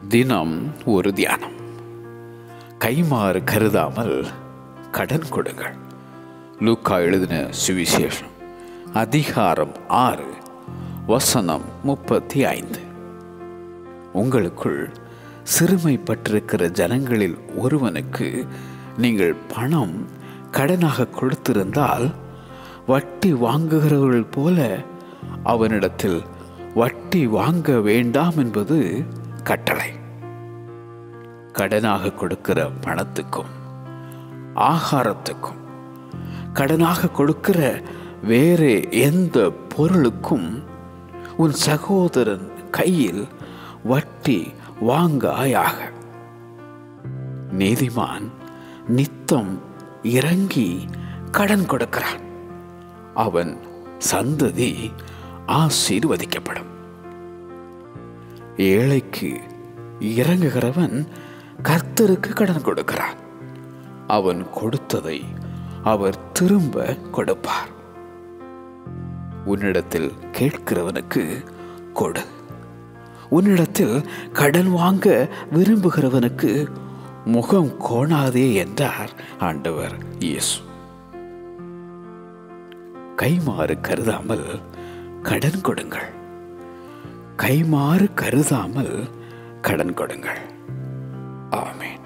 தினம் ஒரு தியானம். கைமாறு கருதாமல் கடன் கொடுங்கள். லூக்கா எழுதின சுவிசேஷம் அதிகாரம் 6 வசனம் 35. உங்களுக்குள் சிறுமைப்பட்டிருக்கிற ஜனங்களில் ஒருவனுக்கு நீங்கள் பணம் கடனாக கொடுத்திருந்தால் வட்டி வாங்குகிறவர்கள் போல அவனிடத்தில் வட்டி வாங்க வேண்டாம் என்பது கட்டளை. கடனாக கொடுக்கிற பணத்துக்கும் ஆகாரத்துக்கும் கடனாக கொடுக்கிற வேறு எந்த பொருளுக்கும் உன் சகோதரன் கையில் வட்டி வாங்காயாக. நீதிமான் நித்தம் இறங்கி கடன் கொடுக்கிறான், அவன் சந்ததி ஆசீர்வதிக்கப்படும். ஏழைக்கு இறங்குகிறவன் கர்த்தருக்கு கடன் கொடுக்கிறான், அவன் கொடுத்ததை அவர் திரும்ப கொடுப்பார். உன்னிடத்தில் கேட்கிறவனுக்கு கொடு, உன்னிடத்தில் கடன் வாங்க விரும்புகிறவனுக்கு முகம் கோணாதே என்றார் ஆண்டவர் இயேசு. கைமாறு கருதாமல் கடன் கொடுங்கள். கைமாறு கருதாமல் கடன் கொடுங்கள். ஆமென்.